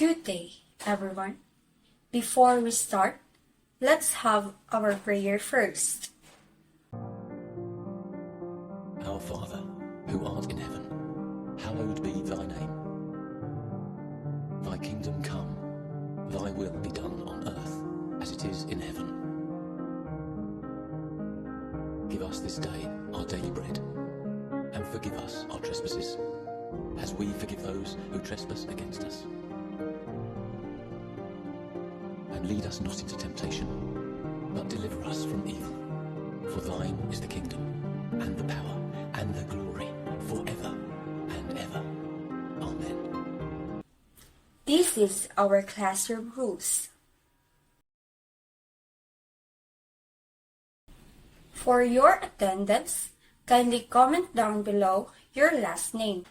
Good day, everyone. Before we start, let's have our prayer first. Our Father, who art in heaven, hallowed be thy name. Thy kingdom come, thy will be done on earth as it is in heaven. Give us this day our daily bread, and forgive us our trespasses, as we forgive those who trespass against us. And lead us not into temptation, but deliver us from evil. For thine is the kingdom, and the power, and the glory, forever and ever. Amen. This is our classroom rules. For your attendance, kindly comment down below your last name.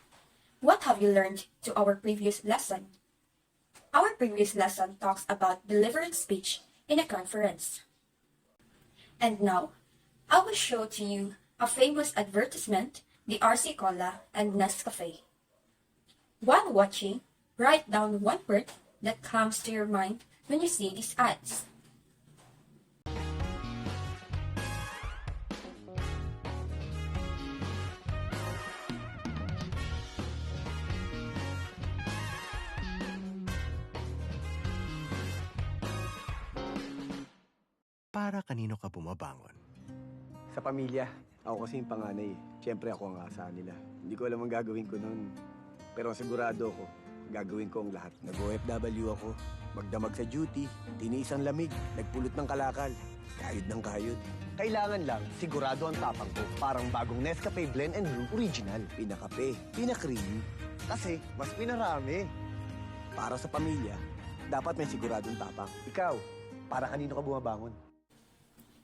What have you learned to our previous lesson? Our previous lesson talks about delivering speech in a conference. And now, I will show to you a famous advertisement, the RC Cola and Nescafe. While watching, write down one word that comes to your mind when you see these ads. Para kanino ka bumabangon? Sa pamilya. Ako kasi yung panganay. Siyempre ako ang asa nila. Hindi ko alam ang gagawin ko noon. Pero sigurado ko, gagawin ko ang lahat. Nag-OFW ako. Magdamag sa duty. Tiniis ang lamig. Nagpulot ng kalakal. Kayod ng kayod. Kailangan lang, sigurado ang tapang ko. Parang bagong Nescafe Blend and Brew Original. Pinakape, pinakreamy. Kasi, mas pinarami. Para sa pamilya, dapat may siguradong tapang. Ikaw, para kanino ka bumabangon?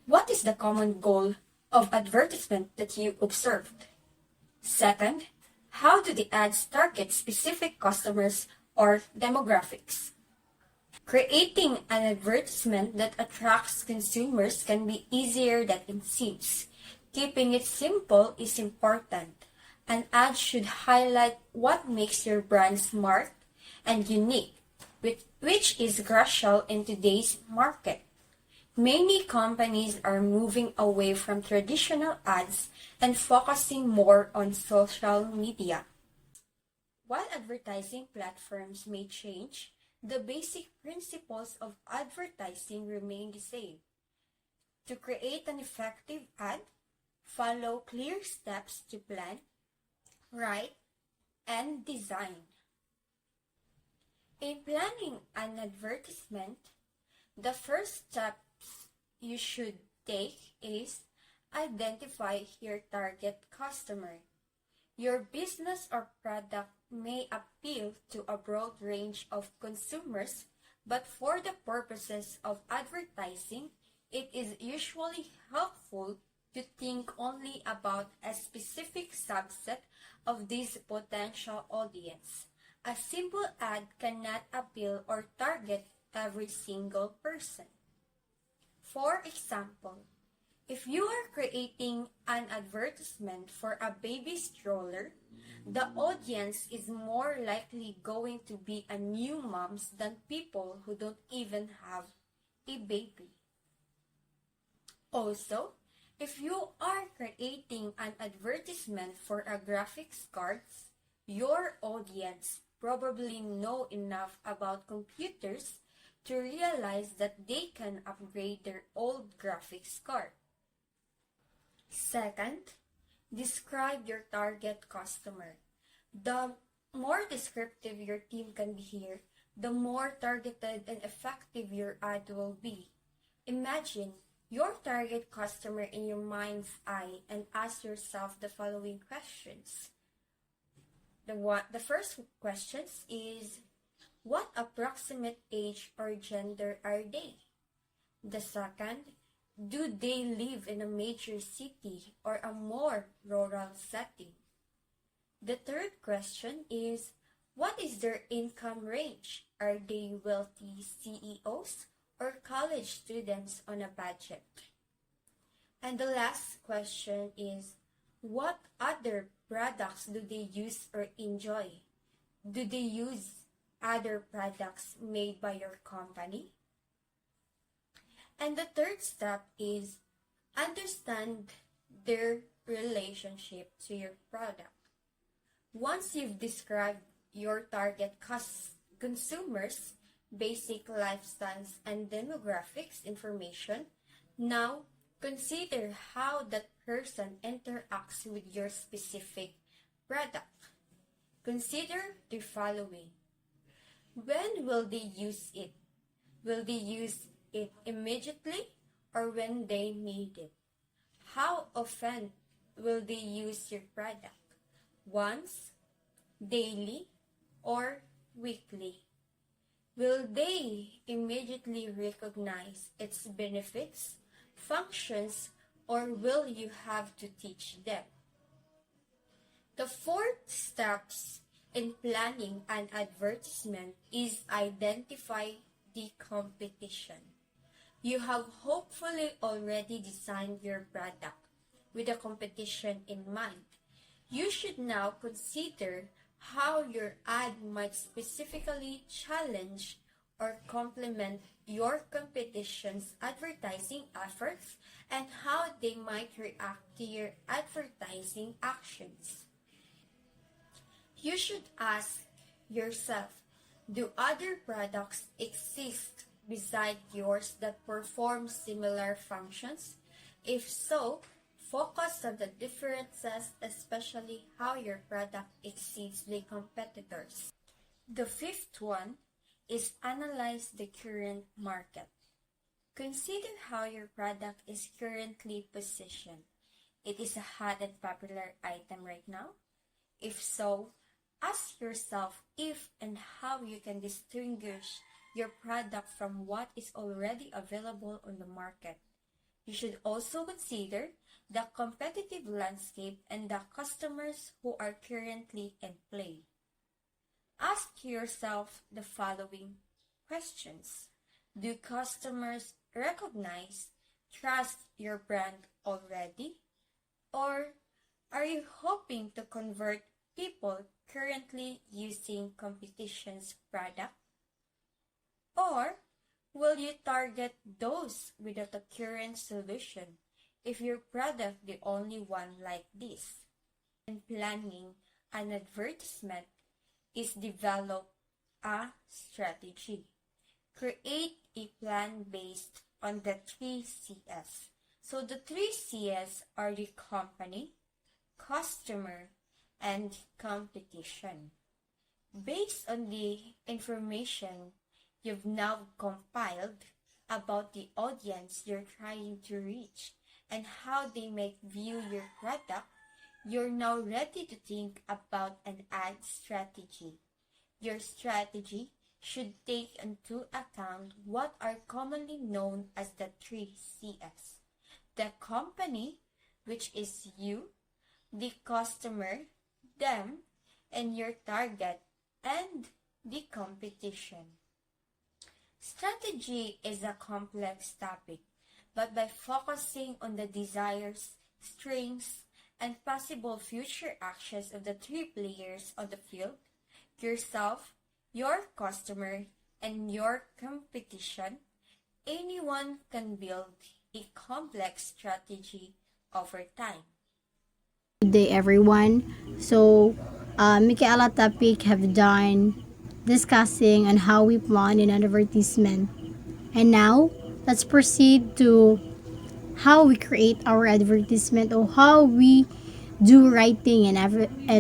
What is the common goal of advertisement that you observed? Second, how do the ads target specific customers or demographics? Creating an advertisement that attracts consumers can be easier than it seems. Keeping it simple is important. An ad should highlight what makes your brand smart and unique, which is crucial in today's market. Many companies are moving away from traditional ads and focusing more on social media. While advertising platforms may change, the basic principles of advertising remain the same. To create an effective ad, follow clear steps to plan, write, and design. In planning an advertisement, the first step you should take is identify your target customer. Your business or product may appeal to a broad range of consumers, but for the purposes of advertising, it is usually helpful to think only about a specific subset of this potential audience. A simple ad cannot appeal or target every single person. For example, if you are creating an advertisement for a baby stroller, the audience is more likely going to be a new moms than people who don't even have a baby. Also, if you are creating an advertisement for a graphics cards, your audience probably know enough about computers to realize that they can upgrade their old graphics card. Second, describe your target customer. The more descriptive your team can be here, the more targeted and effective your ad will be. Imagine your target customer in your mind's eye and ask yourself the following questions. The first question is, what approximate age or gender are they? The second, do they live in a major city or a more rural setting? The third question is, what is their income range? Are they wealthy CEOs or college students on a budget? And the last question is, what other products do they use or enjoy? Do they use other products made by your company? And the third step is understand their relationship to your product. Once you've described your target consumers, basic lifestyles, and demographics information, now consider how that person interacts with your specific product. Consider the following. When will they use it? Will they use it immediately or when they need it? How often will they use your product? Once, daily, or weekly? Will they immediately recognize its benefits, functions, or will you have to teach them? The fourth steps in planning an advertisement is identify the competition. You have hopefully already designed your product with the competition in mind. You should now consider how your ad might specifically challenge or complement your competition's advertising efforts and how they might react to your advertising actions. You should ask yourself, do other products exist beside yours that perform similar functions? If so, focus on the differences, especially how your product exceeds the competitors. The fifth one is analyze the current market. Consider how your product is currently positioned. It is a hot and popular item right now? If so, ask yourself if and how you can distinguish your product from what is already available on the market. You should also consider the competitive landscape and the customers who are currently in play. Ask yourself the following questions. Do customers recognize, trust your brand already? Or are you hoping to convert people currently using competition's product? Or will you target those without a current solution if your product the only one like this? In planning an advertisement is develop a strategy. Create a plan based on the 3 C's. So the 3 C's are the company, customer, and competition. Based on the information you've now compiled about the audience you're trying to reach and how they may view your product, you're now ready to think about an ad strategy. Your strategy should take into account what are commonly known as the 3 C's. The company, which is you, the customer, them, and your target, and the competition. Strategy is a complex topic, but by focusing on the desires, strengths, and possible future actions of the 3 players on the field, yourself, your customer, and your competition, anyone can build a complex strategy over time. Good day, everyone. So, Michaela topic have done discussing on how we plan an advertisement. And now, let's proceed to how we create our advertisement or how we do writing in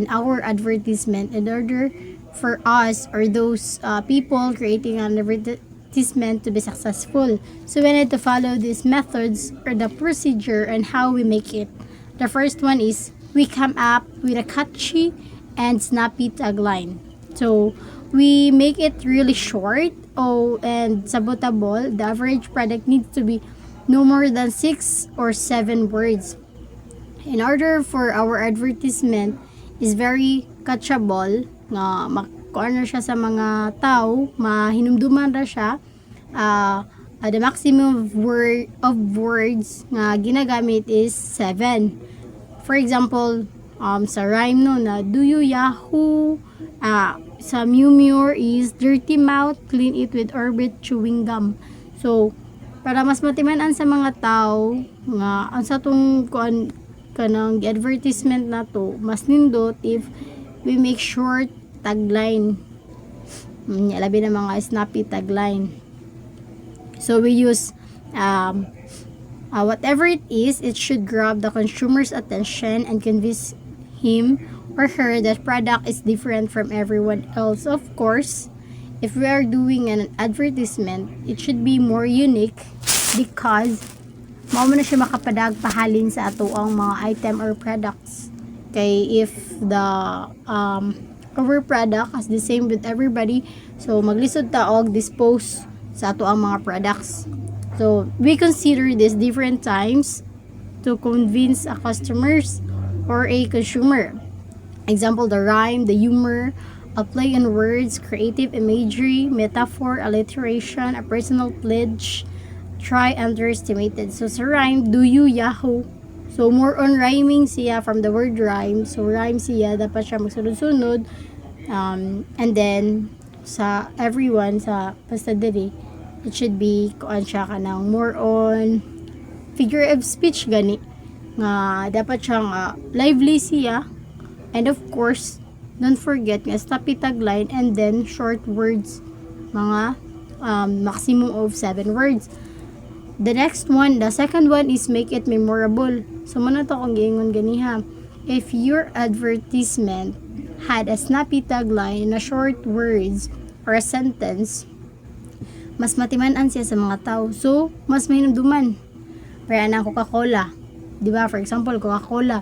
our advertisement in order for us or those people creating an advertisement to be successful. So we need to follow these methods or the procedure and how we make it. The first one is we come up with a catchy and snappy tagline. So we make it really short and sabotable. The average product needs to be no more than 6 or 7 words. In order for our advertisement is very catchable, nga makuha siya sa mga tao, mahinumduman ra siya, the maximum of words nga ginagamit is 7. For example, sa rhyme no na do you yahoo, sa Mew Mew is dirty mouth, clean it with Orbit chewing gum. So, para mas matiman-an sa mga tao nga ang sa tong kuan kanang advertisement na to, mas nindot if we make short tagline. Labi na mga snappy tagline. So, we use whatever it is, it should grab the consumer's attention and convince him or her that product is different from everyone else. Of course, if we are doing an advertisement, it should be more unique because mao man na siya makapadag pahalin sa ato ang mga item or products. Kay if the our product is the same with everybody, so maglisod ta og dispose sa ato ang mga products. So we consider this different times to convince a customers or a consumer. Example, the rhyme, the humor, a play on words, creative imagery, metaphor, alliteration, a personal pledge, try underestimated. So sa rhyme, do you yahoo? So more on rhyming siya from the word rhyme. So rhyme siya, dapat siya magsunod-sunod. And then sa everyone, sa basta diri, it should be kuan siya kanang more on figure of speech gani. Nga dapat siyang lively siya. And of course, don't forget nga snappy tagline and then short words, mga maximum of 7 words. The next one, the second one is make it memorable. So muna to kung giingon ganiha. If your advertisement had a snappy tagline na short words or a sentence, mas matiman-an siya sa mga tao. So, mas mainumduman. Kaya na Coca-Cola. Diba? For example, Coca-Cola.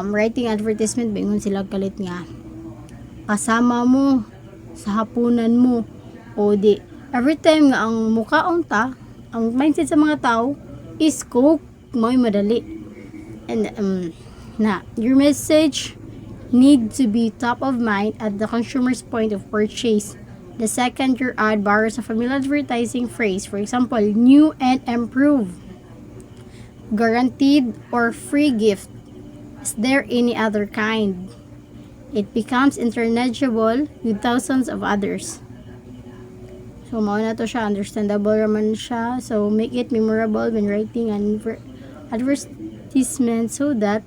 Writing advertisement, bingon sila kalit nga. Kasama mo sa hapunan mo. O di, every time nga ang mukhaon ta, ang mindset sa mga tao is Coke, mo'y madali. And, your message need to be top of mind at the consumer's point of purchase. The second, your ad borrows a familiar advertising phrase. For example, new and improved. Guaranteed or free gift. Is there any other kind? It becomes interchangeable with thousands of others. So, mao na to siya. Understandable naman siya. So, make it memorable when writing an advertisement so that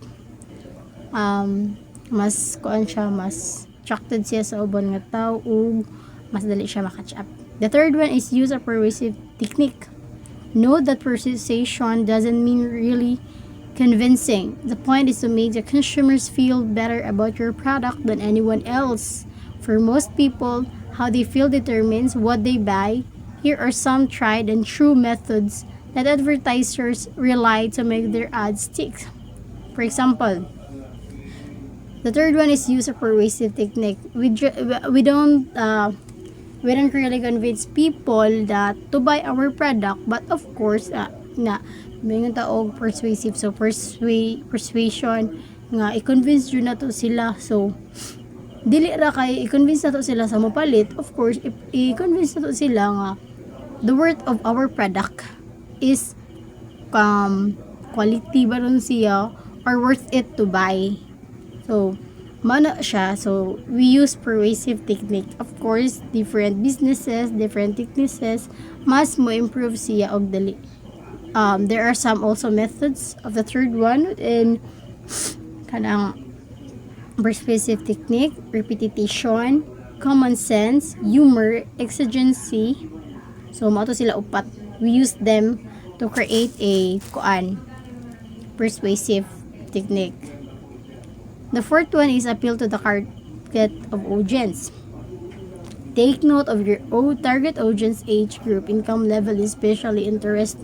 mas kuan siya, mas attracted siya sa ubon nga tao ug mas dali siya makatch up. The third one is use a persuasive technique. Note that persuasion doesn't mean really convincing. The point is to make the consumers feel better about your product than anyone else. For most people, how they feel determines what they buy. Here are some tried and true methods that advertisers rely to make their ads stick. For example, the third one is use a persuasive technique. We don't really convince people that to buy our product, but of course, may nga taog persuasive. So, persuasion nga i-convince yun na to sila. So, dili ra kay i-convince na to sila sa mapalit. Of course, i-convince na to sila nga the worth of our product is quality ba ron siya or worth it to buy. So, mana siya. So, we use persuasive technique. Of course, different businesses, different techniques, mas mo improve siya og dali. There are some also methods of the third one in kanang persuasive technique, repetition, common sense, humor, exigency. So, mao to sila upat. We use them to create a persuasive technique. The fourth one is appeal to the target of audience. Take note of your own target audience age group, income level, especially interest.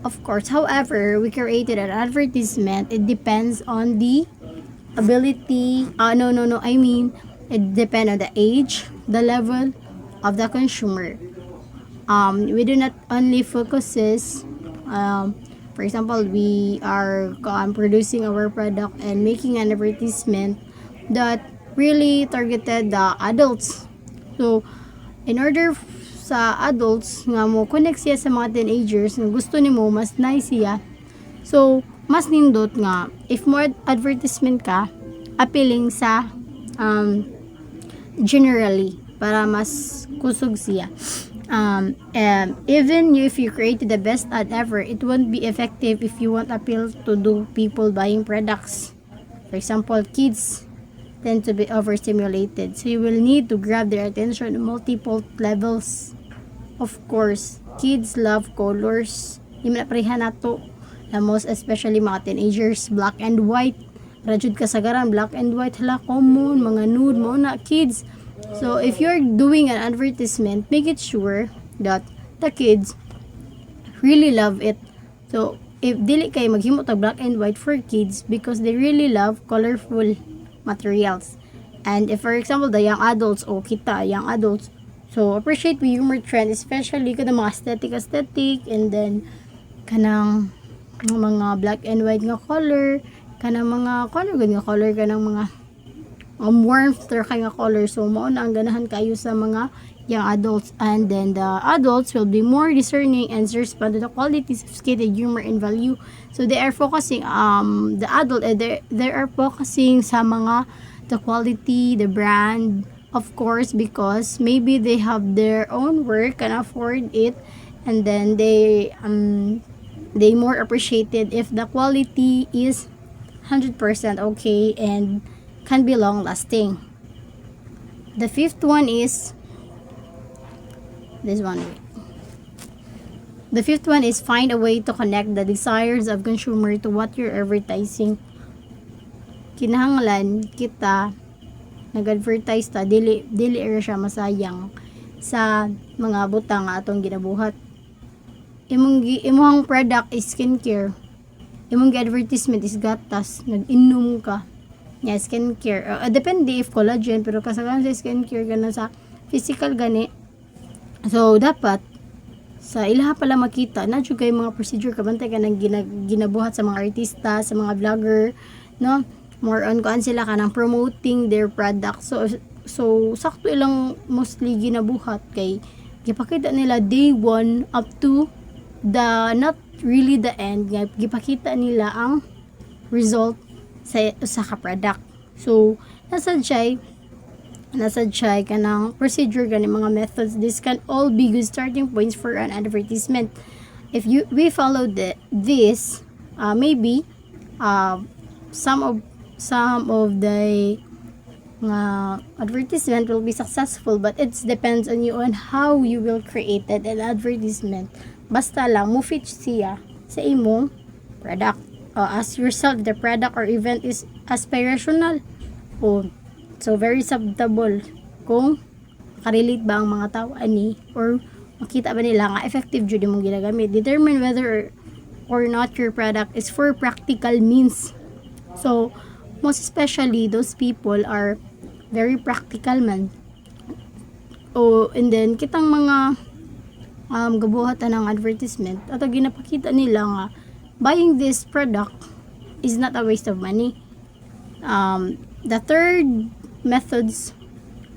Of course, however, we created an advertisement. It depends on the ability. It depends on the age, the level of the consumer. We do not only focuses. For example, we are producing our product and making an advertisement that really targeted the adults. So, in order sa adults nga mo connect siya sa mga teenagers nga gusto nimo mas nice siya. So, mas nindot nga if more advertisement ka appealing sa generally para mas kusog siya. Even if you created the best ad ever, it won't be effective if you won't appeal to do people buying products. For example, kids tend to be overstimulated, so you will need to grab their attention on multiple levels. Of course, kids love colors. Di man napareha nato. Na most especially mga teenagers, black and white. Rajud kasagaran, black and white, hala, common, mga nude, mo na, kids. So, if you're doing an advertisement, make it sure that the kids really love it. So, if dili kay maghimo tag black and white for kids because they really love colorful materials. And if, for example, the young adults, o kita, young adults, so, appreciate the humor trend, especially kada mga aesthetic, and then, kanang mga black and white nga color, kanang mga color, kanang mga warmth or kaya color. So, mao na ang ganahan kayo sa mga young adults. And then, the adults will be more discerning and respond to the qualities of skated humor and value. So, they are focusing, the adult, they are focusing sa mga, the quality, the brand, of course, because maybe they have their own work, can afford it, and then they more appreciated if the quality is 100% okay and can be long lasting. The fifth one is this one. The fifth one is find a way to connect the desires of consumer to what you're advertising. Kinahanglan kita nag-advertise ta dili ra siya masayang sa mga butang nga atong ginabuhat. Imong product is skincare. Imong advertisement is gatas, nag-inom ka. Yeah, skincare. Depende if collagen, pero kasagaran sa skincare gana sa physical gani. So dapat sa ilaha pala makita na jud kay mga procedure kabantay ka nang ginabuhat sa mga artista, sa mga vlogger, no? More on kuan sila kanang promoting their product. So sakto ilang mostly ginabuhat kay gipakita nila day 1 up to the not really the end. Gipakita nila ang result sa ka-product. So nasa jay kanang procedure gani mga methods. This can all be good starting points for an advertisement. If we follow this, maybe some of the advertisement will be successful, but it depends on you on how you will create an advertisement. Basta lang mo fit siya sa imong product. Ask yourself the product or event is aspirational so very subtable kung makarelate ba ang mga tao ani or makita ba nila nga effective jud imong ginagamit. Determine whether or not your product is for practical means. So most especially those people are very practical man. And then kitang mga gabuhatan ng advertisement ato ginapakita nila nga buying this product is not a waste of money. The third methods,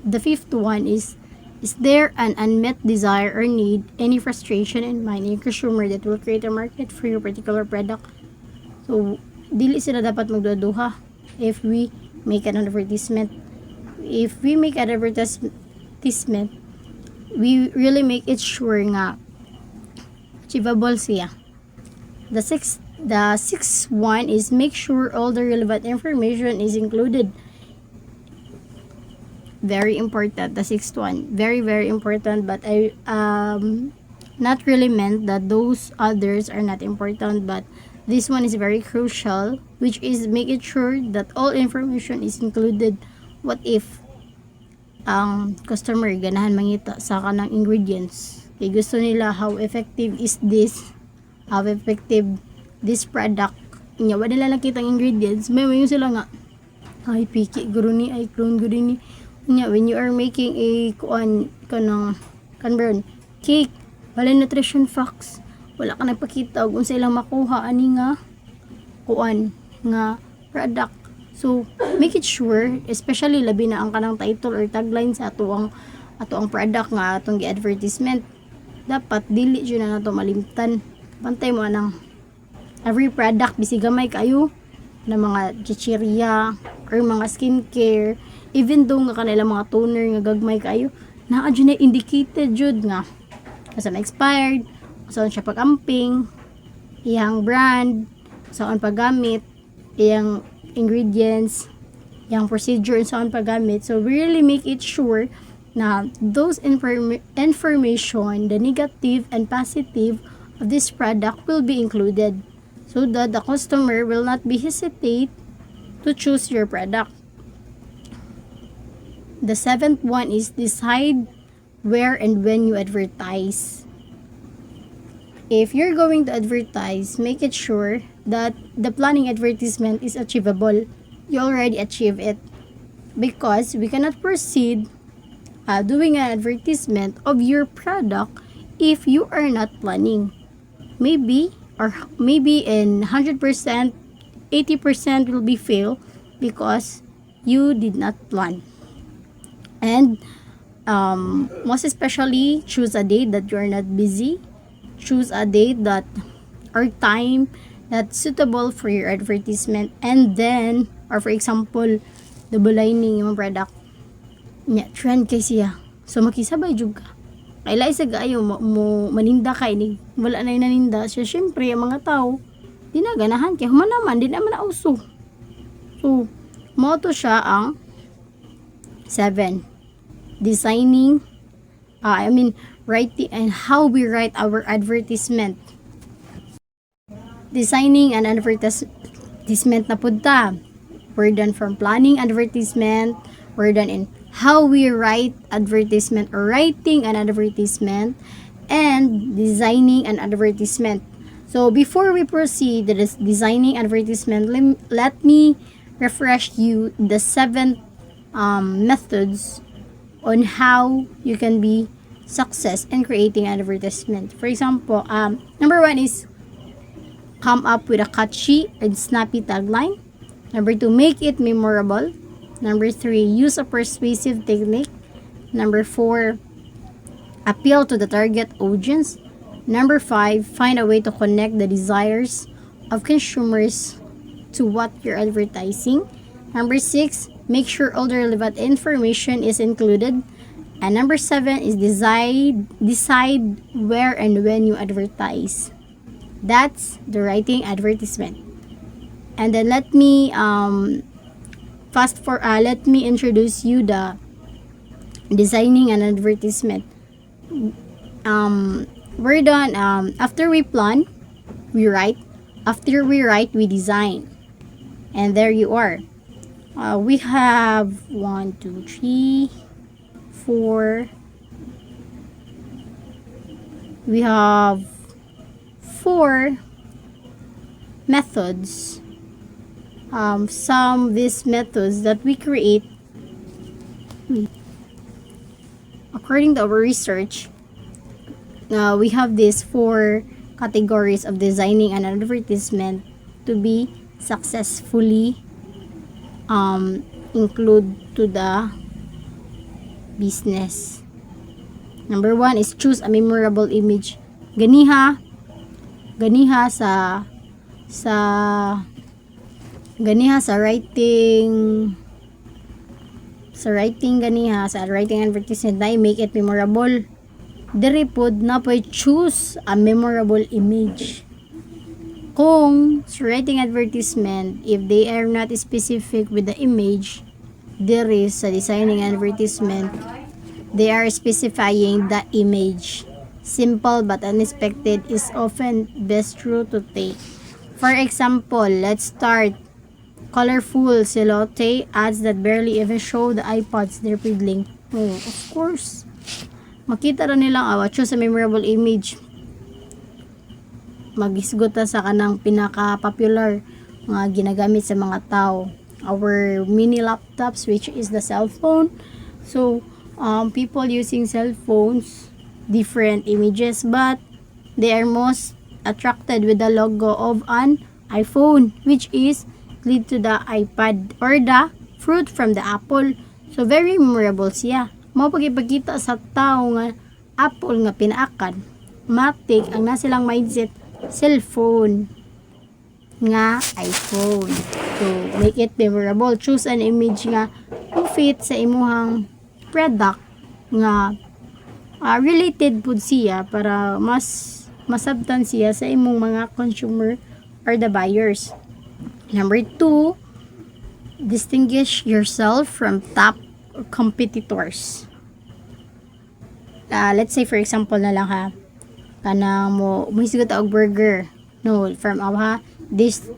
the fifth one is there an unmet desire or need, any frustration in mind in consumer that will create a market for your particular product? So dili sila dapat magduduha if we make an advertisement. If we make an advertisement, we really make it sure nga achievable siya. The sixth one is make sure all the relevant information is included. Very important, the sixth one. Very, very important, but I not really meant that those others are not important, but this one is very crucial, which is making sure that all information is included. What if ang customer ganahan mangita sa kanang ingredients? Kaya gusto nila how effective is this? How effective this product? Nya wala nila nakita ang ingredients. May sila nga ay piki guro ni ay clone guro ni. Nya when you are making a kanang cake, wala nutrition facts. Wala ka nagpakita kung sa ilang makuha ani nga nga product. So make it sure, especially labi na ang kanang title or tagline sa ato ang product nga atong gi-advertisement, dapat dili jud na nato malimtan. Pantay mo anang every product bisig gamay kayo na mga chichirya or mga skincare, even though nga kanila mga toner nga gagmay kayo, naa dyan na indicated jud nga asa na expired, saan siya pag-amping, iyang brand, saan paggamit, iyang ingredients, iyang procedure, saan paggamit. So we really make it sure na those information, the negative and positive of this product will be included so that the customer will not be hesitate to choose your product. The seventh one is decide where and when you advertise. If you're going to advertise, make it sure that the planning advertisement is achievable. You already achieve it. Because we cannot proceed doing an advertisement of your product if you are not planning. Maybe in 100%, 80% will be fail because you did not plan. And most especially, choose a date that you are not busy. Choose a date that or time that's suitable for your advertisement. And then, or for example, double lining yung product nya trend kay siya. So makisabay jud ka. Kaila isa gayo mo maninda kay ni wala na naninda. So syempre ang mga tao di na ganahan kay human naman di naman nauso. So mo to siya ang 7. Designing writing and how we write our advertisement. Designing an advertisement na pud ta. We're done from planning advertisement, we're done in how we write advertisement or writing an advertisement, and designing an advertisement. So before we proceed to this designing advertisement, let me refresh you the 7 methods on how you can be success in creating an advertisement. For example, number 1 is come up with a catchy and snappy tagline. Number 2, make it memorable. Number 3, use a persuasive technique. Number 4, appeal to the target audience. Number 5, find a way to connect the desires of consumers to what you're advertising. Number 6, make sure all the relevant information is included. And number 7 is decide where and when you advertise. That's the writing advertisement. And then let me let me introduce you the designing an advertisement. We're done. After we plan, we write. After we write, we design. And there you are. We have 1, 2, 3, 4. We have 4 methods. Some of these methods that we create according to our research, we have these 4 categories of designing an advertisement to be successfully include to the business. Number 1 is choose a memorable image. Ganiha writing advertisement na make it memorable. Diri pod na po choose a memorable image. Kung sa writing advertisement, if they are not specific with the image, there is sa designing advertisement, they are specifying the image. Simple but unexpected is often best route to take. For example, let's start. Colorful silhouette ads that barely even show the iPods they're peddling. Oh, of course. Makita ra nilang choose a memorable image. Magisgot ta sa kanang pinaka-popular nga ginagamit sa mga tao. Our mini laptops, which is the cell phone. So, people using cell phones, different images, but they are most attracted with the logo of an iPhone, which is lead to the iPad or the fruit from the apple. So, very memorable siya. Mao pagipakita sa tao nga apple nga pinaakan. Matik ang nasilang mindset, cellphone nga iPhone. So, make it memorable. Choose an image nga fit sa imuhang product nga related pud siya para mas masabtan siya sa imong mga consumer or the buyers. Number 2, distinguish yourself from top competitors. Let's say for example na lang ha, kanang mo hisigot og burger. No, from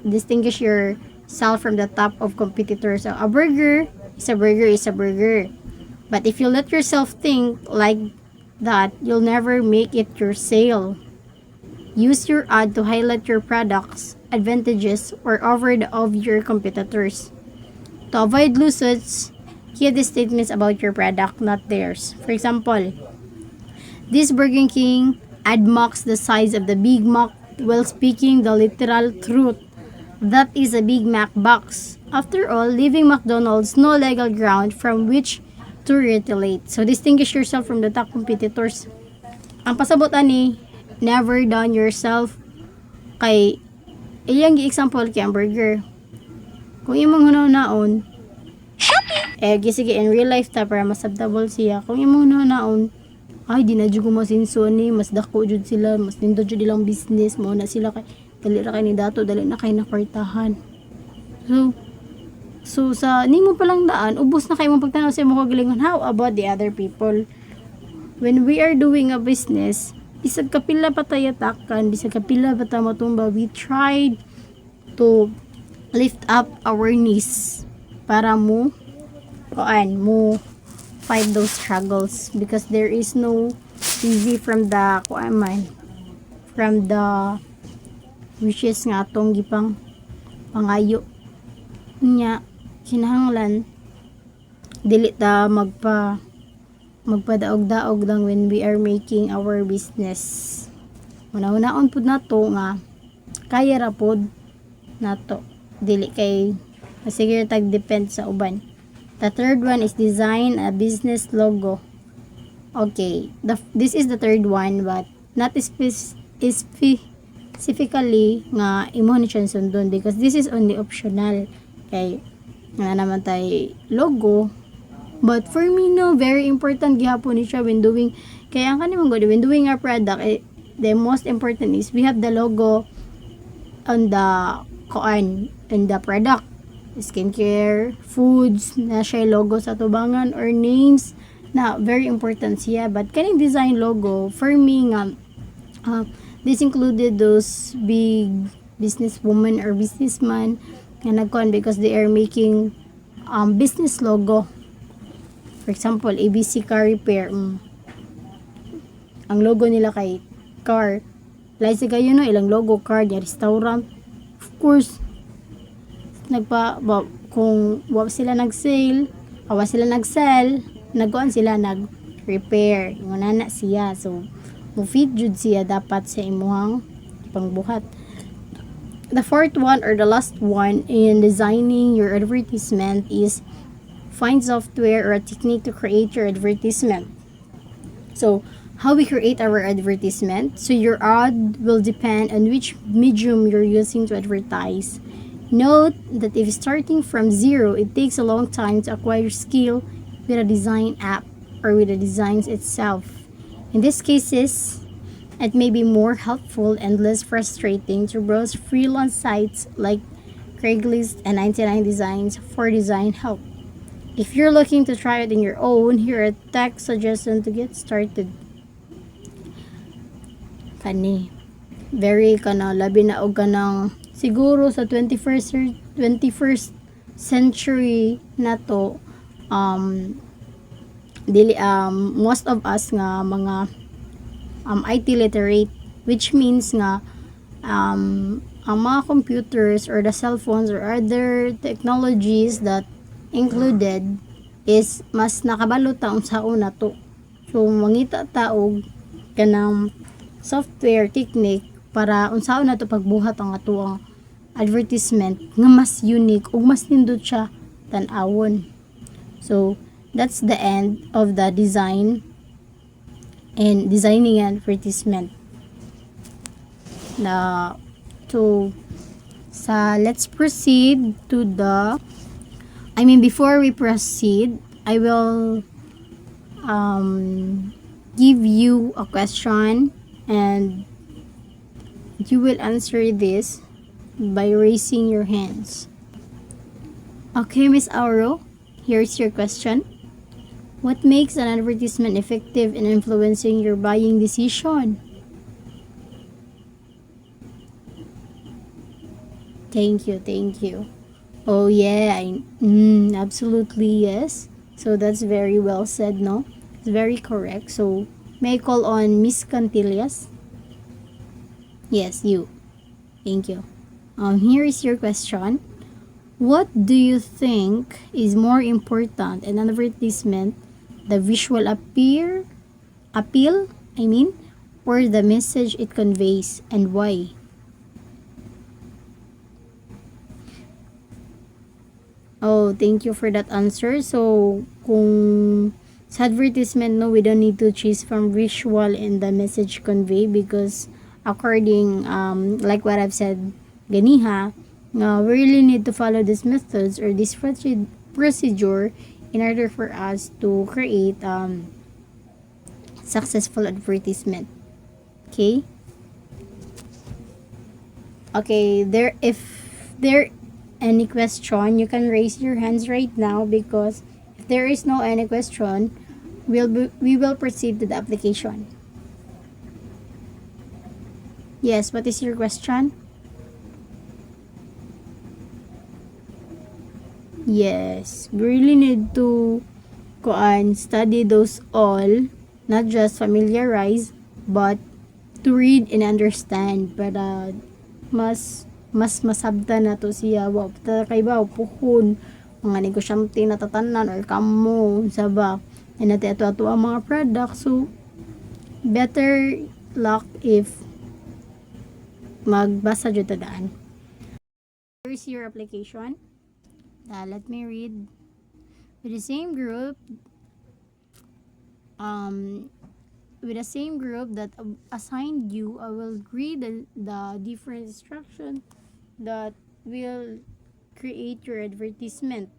distinguish yourself from the top of competitors. So, a burger is a burger is a burger. But if you let yourself think like that, you'll never make it your sale. Use your ad to highlight your products, advantages, or over the of your competitors. To avoid lawsuits, hear the statements about your product, not theirs. For example, this Burger King ad mocks the size of the Big Mac while speaking the literal truth. That is a Big Mac box. After all, leaving McDonald's no legal ground from which to retaliate. So, distinguish yourself from the top competitors. Ang pasabot ani, never down yourself kay iyang gi-example kay ang burger. Kung imong hunaon, sige in real life ta para masabtable siya. Kung imong hunaon, ay di na jud ko masinso ni, mas dako jud sila, mas nindot jud ilang business, mo na sila kay dali ra kay ni dato, dali na kay nakwartahan. So sa nimo pa lang daan, ubos na kay mong pagtanaw sa imong kagalingon. How about the other people? When we are doing a business, bisag kapila pa tayo takan, bisag kapila pa tayo matumba, we tried to lift up our knees para mo fight those struggles because there is no easy from the wishes nga atong gipang pangayo nya kinahanglan dili ta magpadaog-daog lang when we are making our business. Una-unaon pud nato nga kaya ra pud nato, dili kay sige tag depend sa uban. The third one is design a business logo. Okay, this is the third one but not specifically nga imo ni siya sundon because this is only optional. Kay nga naman tay logo. But for me, no, very important gihapon ni siya when doing, kaya ang kanimong good, when doing our product, the most important is we have the logo on the product. Skincare, foods, na siya logo sa tubangan or names, na very important siya. But kaning design logo, for me nga, this included those big businesswomen or businessman na nagkuhan because they are making business logo. For example, ABC Car Repair. Ang logo nila kay car. Like kayo no, ilang logo car, yung restaurant. Of course, kung wa sila nag-sell, nagkuan sila nag-repair. Yung nana siya. So, mo-feed jud siya dapat sa imuhang pangbuhat. The fourth one or the last one in designing your advertisement is find software or a technique to create your advertisement. So, how we create our advertisement? So, your ad will depend on which medium you're using to advertise. Note that if starting from zero, it takes a long time to acquire skill with a design app or with the designs itself. In these cases, it may be more helpful and less frustrating to browse freelance sites like Craigslist and 99 Designs for design help. If you're looking to try it in your own, here are tech suggestions to get started. Very labi na og kanang siguro sa 21st century na to, most of us nga mga IT literate, which means nga ang mga computers or the cell phones or other technologies that included is mas nakabalo taon sa una to. So mangita taog kanang software technique para unsaon na to pagbuhat ang atuang advertisement nga mas unique ug mas nindot siya tan-awon. So that's the end of the design and designing an advertisement. Let's proceed to the before we proceed, I will give you a question and you will answer this by raising your hands. Okay, Miss Auro, here's your question. What makes an advertisement effective in influencing your buying decision? Thank you. Oh yeah, absolutely yes. So that's very well said, no? It's very correct. So may I call on Miss Cantillas? Yes, you. Thank you. Here is your question. What do you think is more important in an advertisement? The visual appeal, or the message it conveys, and why? Oh, thank you for that answer. So, kung sa advertisement, no, we don't need to choose from visual and the message convey because according, like what I've said, ganiha, we really need to follow these methods or this procedure in order for us to create successful advertisement. Okay? Okay, if there any question, you can raise your hands right now because if there is no any question, we will proceed to the application. Yes, what is your question? Yes, we really need to study those all, not just familiarize, but to read and understand para mas masabtan na to siya wa kay ba puhon mga negosyante natatanan or kamo saba and ato ang mga products. So better luck if magbasa jud ta daan. Here's your application. Let me read. With the same group that assigned you, I will read the different instructions that will create your advertisement.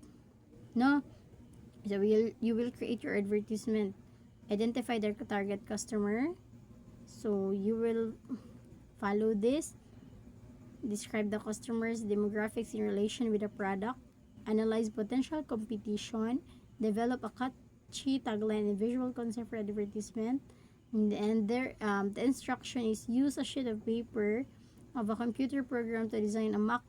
No? So you will create your advertisement. Identify the target customer. So you will follow this. Describe the customer's demographics in relation with the product. Analyze potential competition. Develop a catchy tagline and visual concept for advertisement. And the instruction is use a sheet of paper of a computer program to design a mock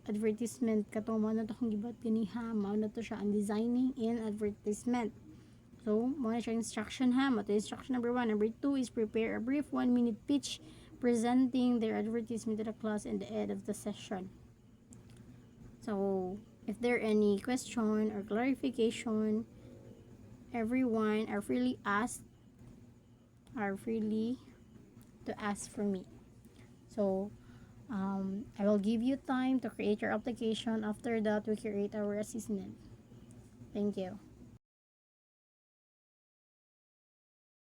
advertisement. Katong mo na to kung gibat ganiha, mao na to siya ang designing in advertisement. So, mo na siya instruction ha. Mo to instruction number 1. Number 2 is prepare a brief 1-minute pitch presenting their advertisement to the class at the end of the session. So, if there are any question or clarification, everyone are freely to ask for me. So, I will give you time to create your application. After that, we create our assessment. Thank you.